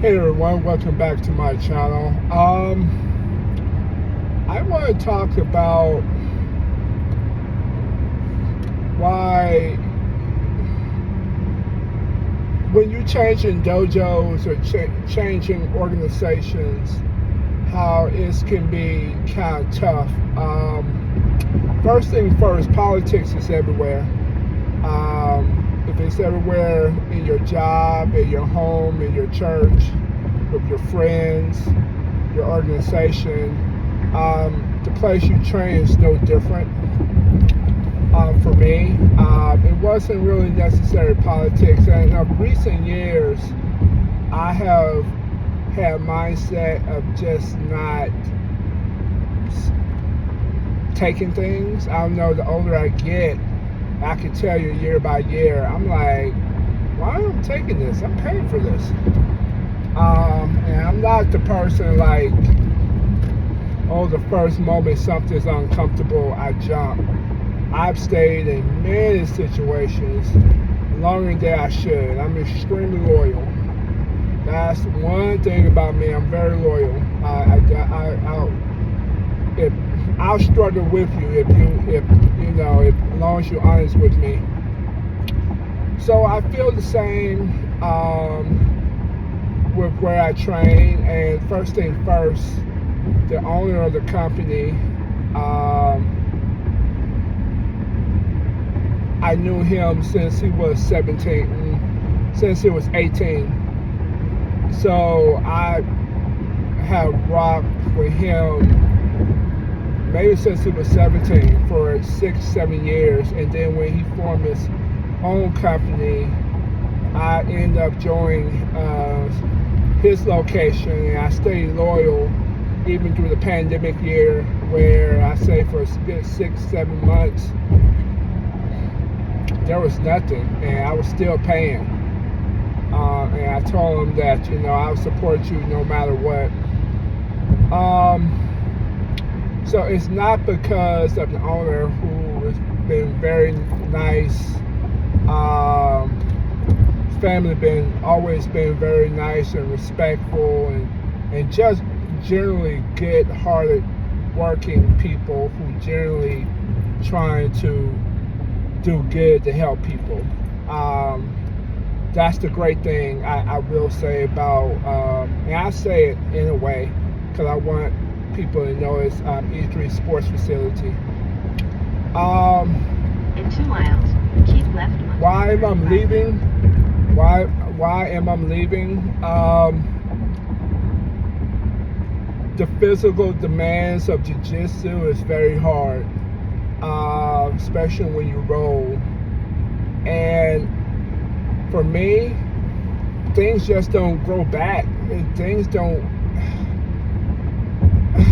Hey everyone, welcome back to my channel. I want to talk about why when you changing dojos or changing organizations, how it can be kind of tough. First thing first, politics is everywhere. If it's everywhere in your job, in your home, in your church, with your friends, your organization, the place you train is no different. For me, it wasn't really necessary politics. And in recent years, I have had a mindset of just not taking things. I don't know, the older I get, I can tell you year by year, I'm like, why am I taking this? I'm paying for this. And I'm not the person like, oh, the first moment something's uncomfortable, I jump. I've stayed in many situations longer than I should. I'm extremely loyal. That's one thing about me. I'm very loyal. I'll struggle with you if as long as you're honest with me. So I feel the same with where I train. And first thing first, the owner of the company, I knew him since he was 17, since he was 18. So I have rocked with him maybe since he was 17 for 6-7 years. And then when he formed his own company, I ended up joining his location, and I stayed loyal even through the pandemic year, where I say for a good 6-7 months there was nothing, and I was still paying. And I told him that I'll support you no matter what. So it's not because of the owner, who has been very nice. Family always been very nice and respectful, and just generally good-hearted, working people who generally trying to do good to help people. That's the great thing I will say about, and I say it in a way because I want people to know it's E3 Sports Facility. In 2 miles, keep left. Why am I leaving? Why am I leaving? The physical demands of jiu-jitsu is very hard, especially when you roll. And for me, things just don't grow back. Things don't.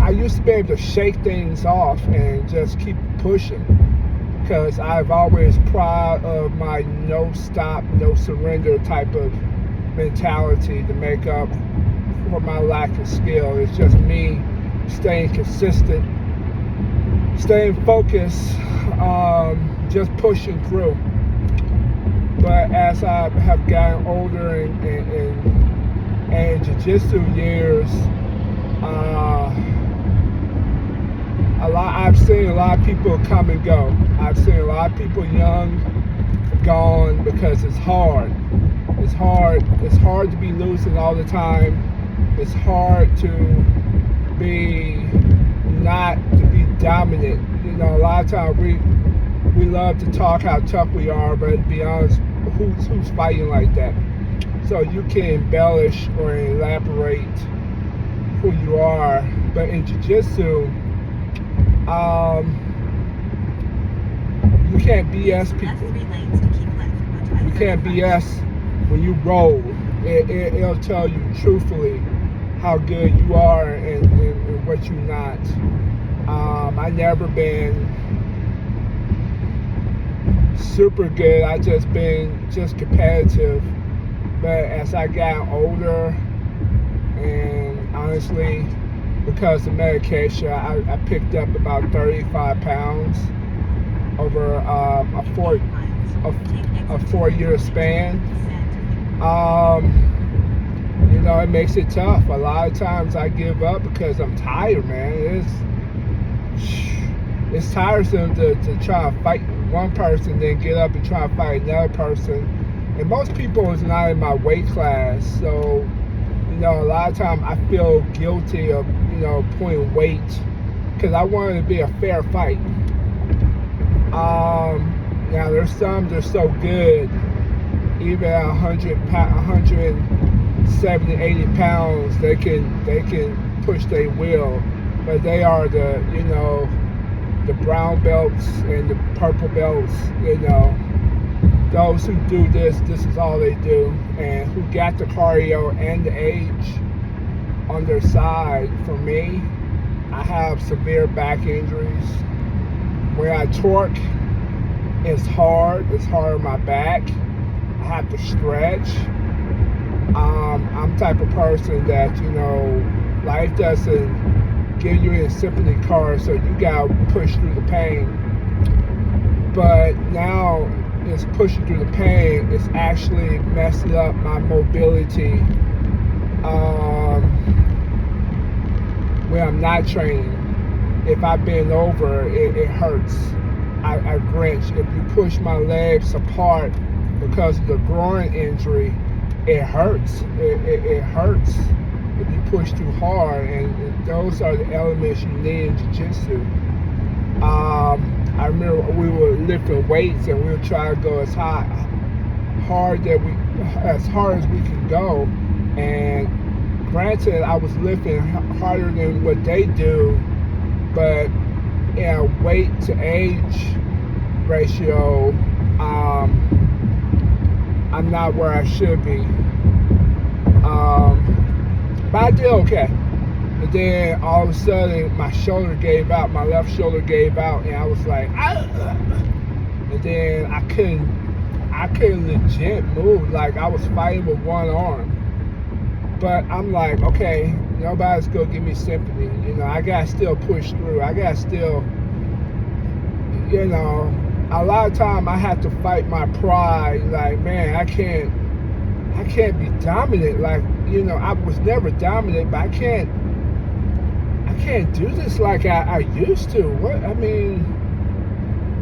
I used to be able to shake things off and just keep pushing, because I've always proud of my no stop, no surrender type of mentality to make up for my lack of skill. It's just me staying consistent, staying focused, just pushing through. But as I have gotten older and jiu-jitsu years, I've seen a lot of people come and go. I've seen a lot of people young gone because it's hard. It's hard. It's hard to be losing all the time. It's hard to be dominant. A lot of times we love to talk how tough we are, but to be honest, who's fighting like that? So you can embellish or elaborate who you are, but in jiu-jitsu, you can't BS people. You can't BS when you roll. It'll tell you truthfully how good you are and what you're not. I never been super good. I just been competitive. But as I got older, and honestly, because of medication, I picked up about 35 pounds over a 4-year span. it makes it tough. A lot of times I give up because I'm tired, man. It's tiresome to try to fight one person, then get up and try to fight another person. And most people is not in my weight class, so a lot of times I feel guilty of putting weight because I want it to be a fair fight. Now there's some that are so good, even at 170, 80 pounds, they can push their will, but they are the brown belts and the purple belts, those who do this is all they do, and who got the cardio and the age on their side. For me, I have severe back injuries. When I torque, it's hard on my back. I have to stretch. I'm the type of person that, life doesn't give you a sympathy card, so you gotta push through the pain. But now it's pushing through the pain, it's actually messing up my mobility when I'm not training. If I bend over, it hurts. I wrench. If you push my legs apart because of the groin injury, it hurts. It hurts if you push too hard, and those are the elements you need in jiu-jitsu. I remember we were lifting weights and we would try to go as hard as we can go. And granted, I was lifting harder than what they do, but in a weight to age ratio, I'm not where I should be. But I did okay. And then all of a sudden, my shoulder gave out, my left shoulder gave out, and I was like, ah! And then I couldn't legit move. Like I was fighting with one arm. But I'm like, okay, nobody's gonna give me sympathy. I gotta still push through. I gotta still, a lot of time I have to fight my pride. Like, man, I can't be dominant. Like, I was never dominant, but I can't do this like I used to.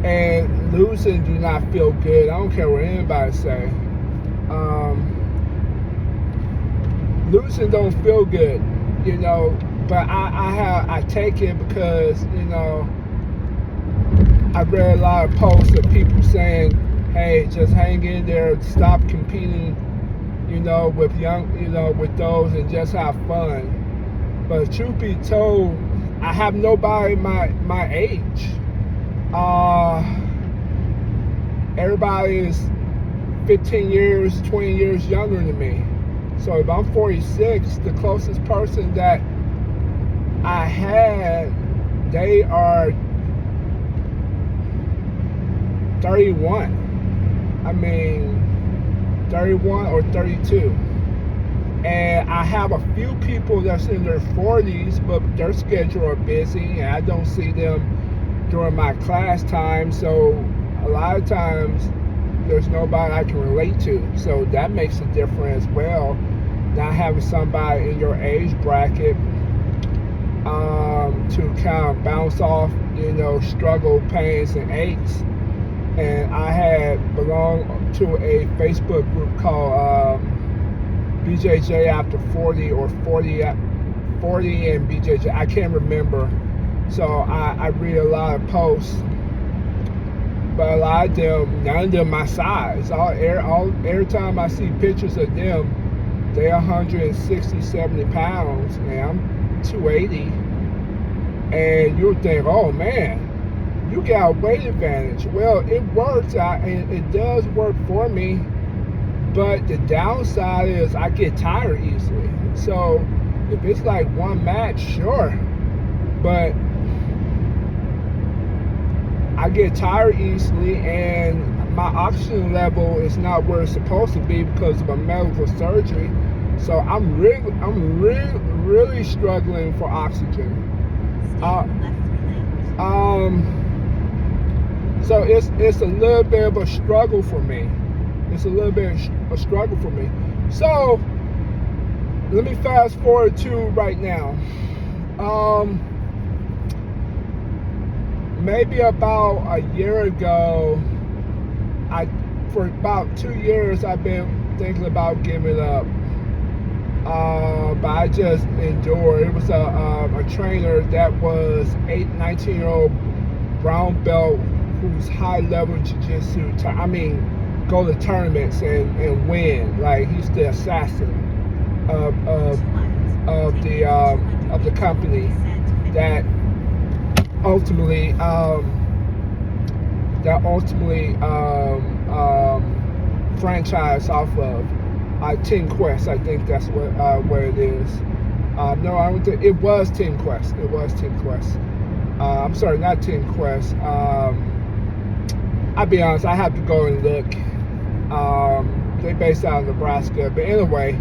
And losing do not feel good. I don't care what anybody say. Losing don't feel good, but I take it because, I read a lot of posts of people saying, hey, just hang in there, stop competing, with with those, and just have fun. But truth be told, I have nobody my age. Everybody is 15 years, 20 years younger than me. So if I'm 46, the closest person that I had, they are 31. 31 or 32. And I have a few people that's in their 40s, but their schedule are busy, and I don't see them during my class time. So a lot of times, there's nobody I can relate to. So that makes a difference as well. Not having somebody in your age bracket to kind of bounce off, struggle, pains, and aches. And I had belonged to a Facebook group called BJJ After 40 or 40 and BJJ. I can't remember. So I read a lot of posts, but a lot of them, none of them my size. Every time I see pictures of them, they're 160, 70 pounds, and I'm 280. And you think, oh man, you got a weight advantage. Well, it works, and it does work for me, but the downside is I get tired easily. So if it's like one match, sure, but I get tired easily, and my oxygen level is not where it's supposed to be because of a medical surgery. So I'm really struggling for oxygen. So it's a little bit of a struggle for me. So let me fast forward to right now. Maybe about a year ago, for about 2 years I've been thinking about giving up. But I just endured. It was a trainer that was 19-year-old brown belt who's high level jiu-jitsu. Go to tournaments and win. Like, he's the assassin of the company that ultimately franchise off of Team Quest. I think that's where it is. No, I don't think it was Team Quest. It was Team Quest. I'm sorry, not Team Quest. I'll be honest, I have to go and look. They're based out of Nebraska, but anyway,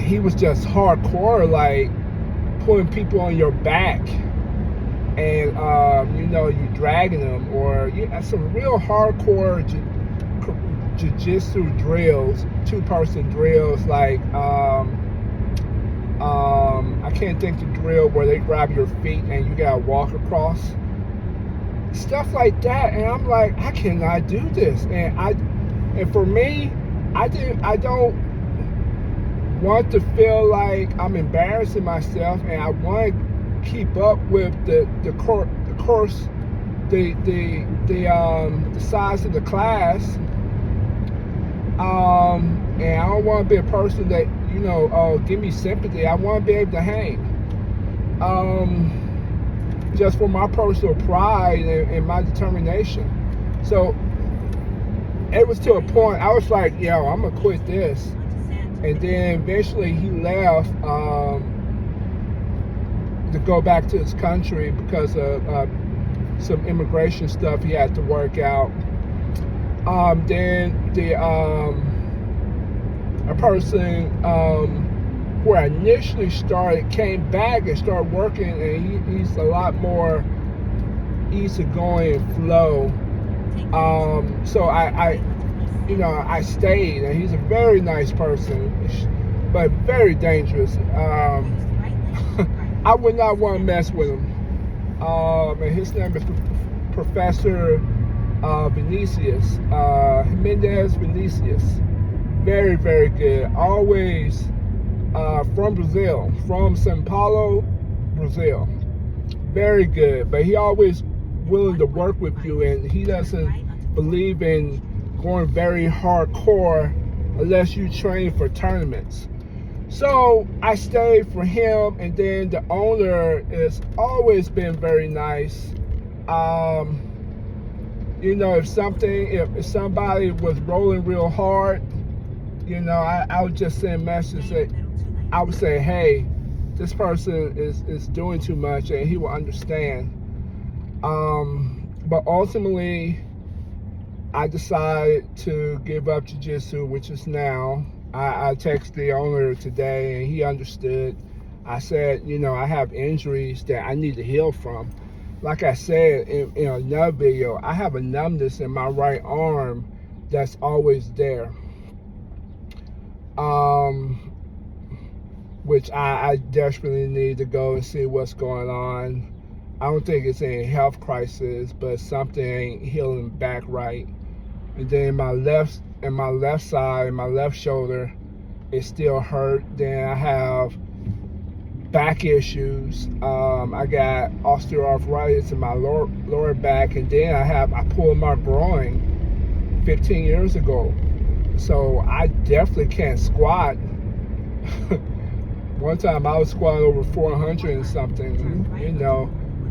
he was just hardcore, like putting people on your back, and you dragging them, or some real hardcore jiu-jitsu drills, two-person drills, like I can't think the drill where they grab your feet and you gotta walk across, stuff like that. And I'm like, I cannot do this. And for me, I don't want to feel like I'm embarrassing myself, and I want to keep up with the course, the size of the class. And I don't want to be a person that, give me sympathy. I want to be able to hang. Just for my personal pride and my determination. So it was to a point I was like, I'm gonna quit this. And then eventually he left to go back to his country because of some immigration stuff he had to work out. Then a person where I initially started came back and started working, and he's a lot more easygoing and flow. So I stayed, and he's a very nice person, but very dangerous. I would not want to mess with him. And his name is Professor Vinicius, Jimenez Vinicius. Very, very good. Always from Brazil, from São Paulo, Brazil. Very good, but he always willing to work with you, and he doesn't believe in going very hardcore unless you train for tournaments. So I stayed for him, and then the owner has always been very nice. If somebody was rolling real hard, I would just send messages that I would say, hey, this person is doing too much, and he will understand. But ultimately, I decided to give up jiu-jitsu, which is now. I texted the owner today, and he understood. I said, I have injuries that I need to heal from. Like I said in another video, I have a numbness in my right arm that's always there. Which I desperately need to go and see what's going on. I don't think it's any health crisis, but something ain't healing back right. And then my left side, my left shoulder, it still hurt. Then I have back issues. I got osteoarthritis in my lower back, and then I pulled my groin 15 years ago. So I definitely can't squat. One time I was squatting over 400 and something,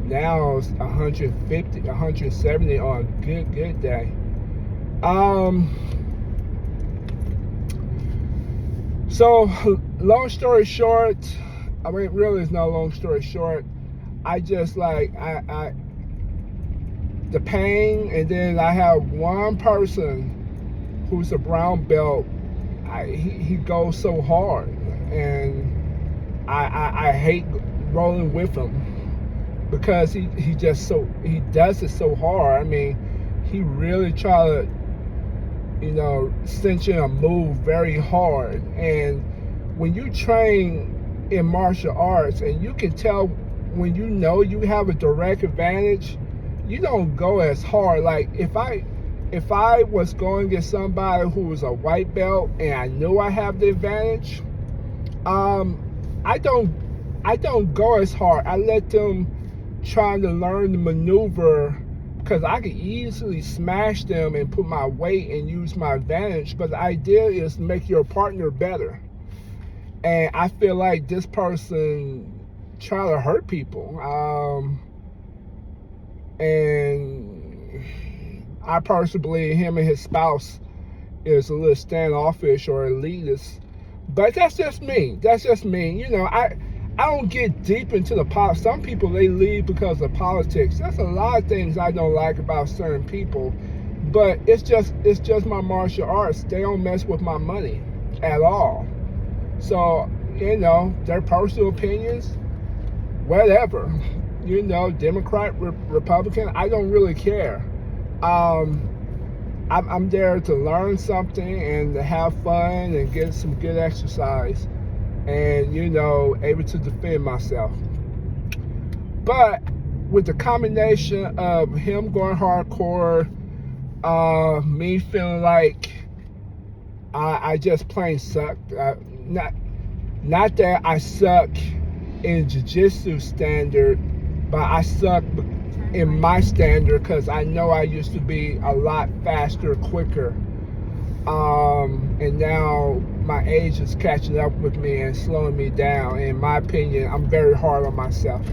now it's 150, 170 on a good day. So long story short, really it's no long story short. I just the pain, and then I have one person who's a brown belt. He goes so hard, and I hate rolling with him because he does it so hard. He really try to cinching a move very hard. And when you train in martial arts, and you can tell when you have a direct advantage, you don't go as hard. Like if I was going against somebody who was a white belt and I knew I have the advantage, I don't go as hard. I let them try to learn the maneuver, because I could easily smash them and put my weight and use my advantage. But the idea is to make your partner better. And I feel like this person try to hurt people. And I personally believe him and his spouse is a little standoffish or elitist. But that's just me. I don't get deep into the politics. Some people, they leave because of politics. There's a lot of things I don't like about certain people. But it's just my martial arts. They don't mess with my money at all. So, their personal opinions, whatever. Democrat, Republican, I don't really care. I'm there to learn something and to have fun and get some good exercise and, able to defend myself. But with the combination of him going hardcore, me feeling like I just plain sucked. Not that I suck in jiu-jitsu standard, but I suck in my standard because I know I used to be a lot faster, quicker. And now my age is catching up with me and slowing me down. In my opinion, I'm very hard on myself.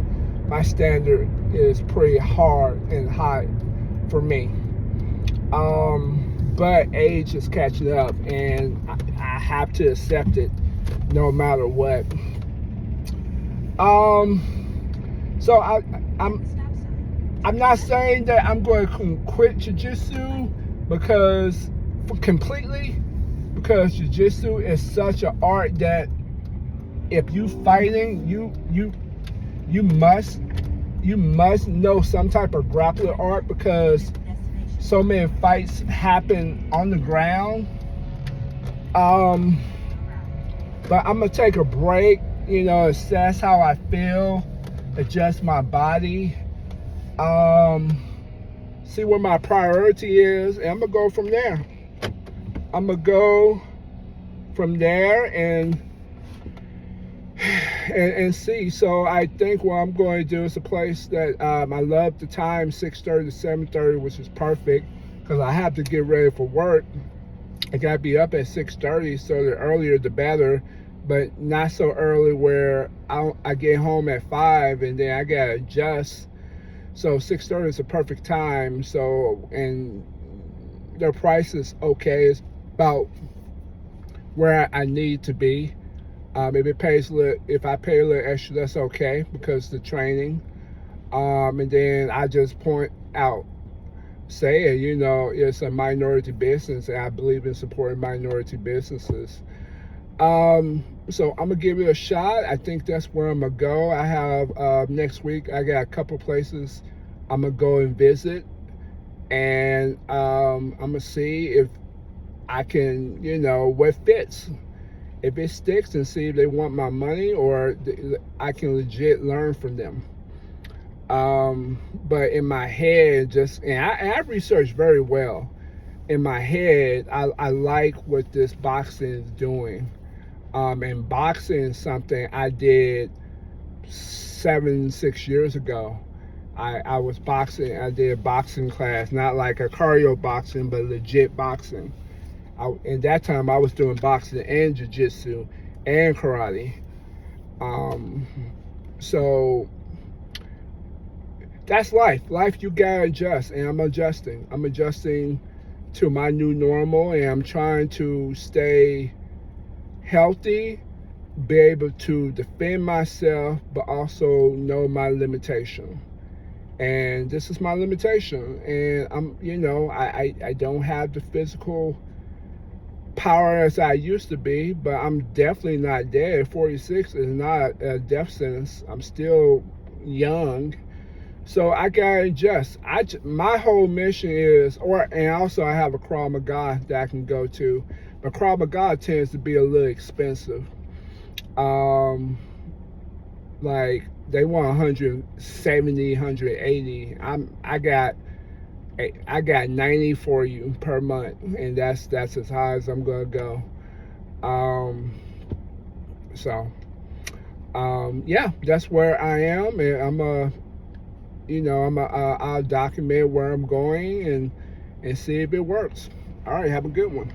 My standard is pretty hard and high for me. But age is catching up, and I have to accept it no matter what. So I'm not saying that I'm going to quit jiu-jitsu completely, because jiu-jitsu is such an art that if you fighting, you must know some type of grappling art, because so many fights happen on the ground. But I'm gonna take a break, assess how I feel, adjust my body, see where my priority is, and I'm gonna go from there. And see. So I think what I'm going to do is a place that I love the time, 6:30 to 7:30, which is perfect because I have to get ready for work. I gotta be up at 6:30, so the earlier the better, but not so early where I get home at 5 and then I gotta adjust. So 6:30 is a perfect time. So, and their price is okay. It's about where I need to be. If I pay a little extra, that's okay because the training. And then I just point out, saying, it's a minority business, and I believe in supporting minority businesses. So I'm gonna give it a shot. I think that's where I'm gonna go. I have next week, I got a couple places I'm gonna go and visit, and I'm gonna see if I can, what fits. If it sticks, and see if they want my money or I can legit learn from them. But in my head, and I researched very well. In my head, I like what this boxing is doing. And boxing is something I did 6 years ago. I was boxing. I did a boxing class, not like a cardio boxing, but legit boxing. In that time, I was doing boxing and jiu-jitsu and karate. So that's life. Life, you gotta adjust, and I'm adjusting. I'm adjusting to my new normal, and I'm trying to stay healthy, be able to defend myself, but also know my limitation. And this is my limitation. And I don't have the physical power as I used to be, but I'm definitely not dead. 46 is not a death sentence. I'm still young. So I gotta adjust. My whole mission is, and also I have a Krav Maga that I can go to, but Krav Maga tends to be a little expensive. Like they want 170, 180. I got 90 for you per month, and that's as high as I'm gonna go. So yeah, that's where I am, and I'll document where I'm going and see if it works. All right, have a good one.